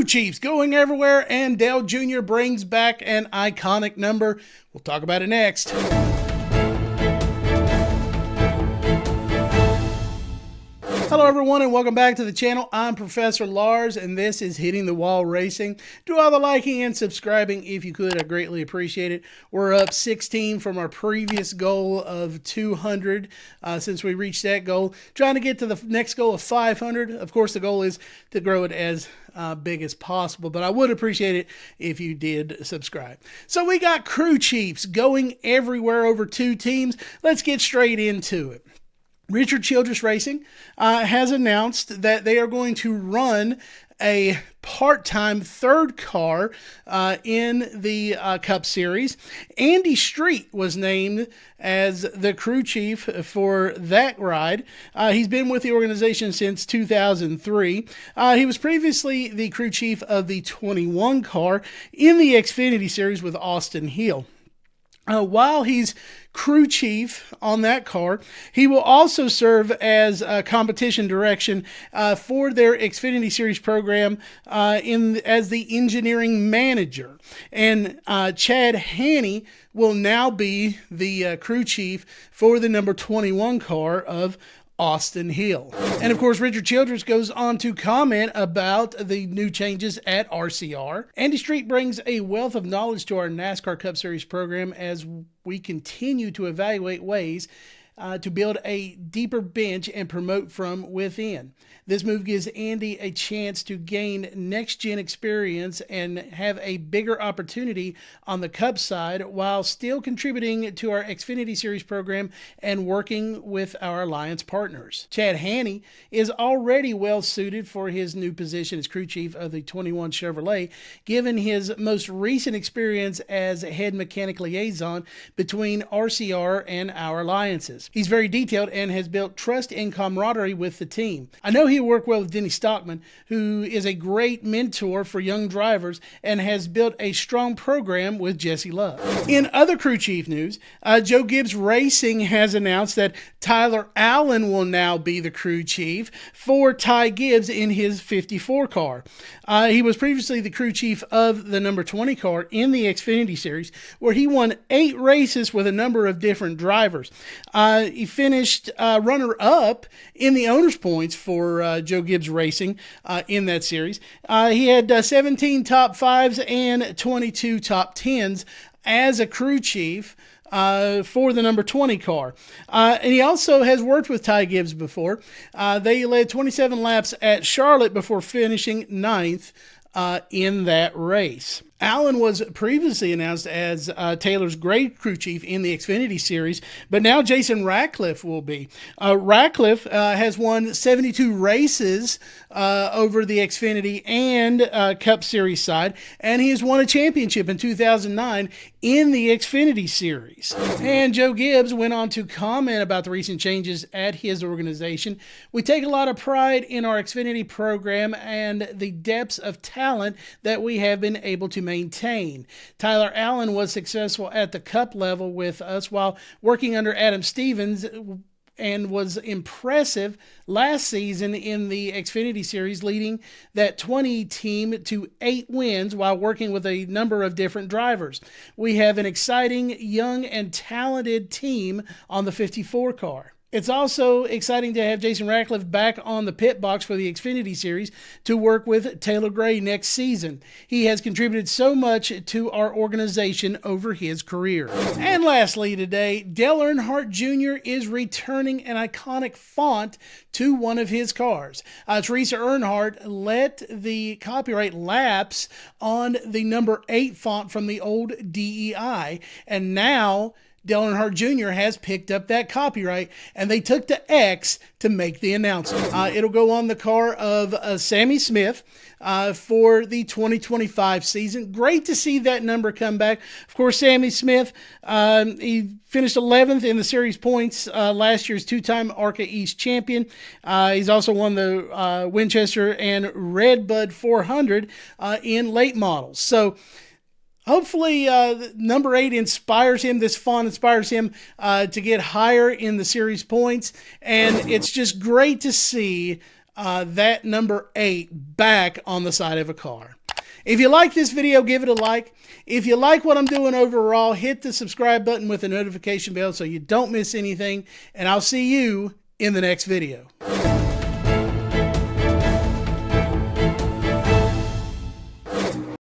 Crew Chiefs going everywhere, and Dale Jr. brings back an iconic number. We'll talk about it next. Hello everyone and welcome back to the channel. I'm Professor Lars and this is Hitting the Wall Racing. Do all the liking and subscribing if you could. I greatly appreciate it. We're up 16 from our previous goal of 200 since we reached that goal. Trying to get to the next goal of 500. Of course the goal is to grow it as big as possible, but I would appreciate it if you did subscribe. So we got Crew Chiefs going everywhere over 2 teams. Let's get straight into it. RCR has announced that they are going to run a part-time third car in the Cup Series. Andy Street was named as the crew chief for that ride. He's been with the organization since 2003. He was previously the crew chief of the 21 car in the Xfinity Series with Austin Hill. While he's crew chief on that car, he will also serve as competition direction for their Xfinity Series program as the engineering manager. And Chad Hanney will now be the crew chief for the number 21 car of Austin Hill. And of course, Richard Childress goes on to comment about the new changes at RCR. Andy Street brings a wealth of knowledge to our NASCAR Cup Series program as we continue to evaluate ways to build a deeper bench and promote from within. This move gives Andy a chance to gain next-gen experience and have a bigger opportunity on the Cup side while still contributing to our Xfinity Series program and working with our alliance partners. Chad Hanney is already well-suited for his new position as crew chief of the 21 Chevrolet, given his most recent experience as head mechanic liaison between RCR and our alliances. He's very detailed and has built trust and camaraderie with the team. I know he worked well with Denny Stockman, who is a great mentor for young drivers and has built a strong program with Jesse Love. In other crew chief news, Joe Gibbs Racing has announced that Tyler Allen will now be the crew chief for Ty Gibbs in his 54 car. He was previously the crew chief of the number 20 car in the Xfinity Series, where he won 8 races with a number of different drivers. He finished runner-up in the owner's points for Joe Gibbs Racing in that series. He had 17 top 5s and 22 top 10s as a crew chief for the number 20 car. And he also has worked with Ty Gibbs before. They led 27 laps at Charlotte before finishing 9th in that race. Allen was previously announced as Taylor's great crew chief in the Xfinity Series, but now Jason Ratcliffe will be. Ratcliffe has won 72 races over the Xfinity and Cup Series side, and he has won a championship in 2009 in the Xfinity Series. And Joe Gibbs went on to comment about the recent changes at his organization. We take a lot of pride in our Xfinity program and the depths of talent that we have been able to maintain. Tyler Allen was successful at the Cup level with us while working under Adam Stevens and was impressive last season in the Xfinity Series, leading that 20 team to 8 wins while working with a number of different drivers. We have an exciting, young, and talented team on the 54 car. It's also exciting to have Jason Ratcliffe back on the pit box for the Xfinity Series to work with Taylor Gray next season. He has contributed so much to our organization over his career. And lastly today, Dale Earnhardt Jr. is returning an iconic font to one of his cars. Teresa Earnhardt let the copyright lapse on the number 8 font from the old DEI, and now Dale Earnhardt Jr. has picked up that copyright, and they took to X to make the announcement. It'll go on the car of Sammy Smith for the 2025 season. Great to see that number come back. Of course, Sammy Smith, he finished 11th in the series points last year's 2-time ARCA East champion. He's also won the Winchester and Redbud 400 in late models. So hopefully, number 8 inspires him. This font inspires him to get higher in the series points. And it's just great to see that number 8 back on the side of a car. If you like this video, give it a like. If you like what I'm doing overall, hit the subscribe button with the notification bell so you don't miss anything. And I'll see you in the next video.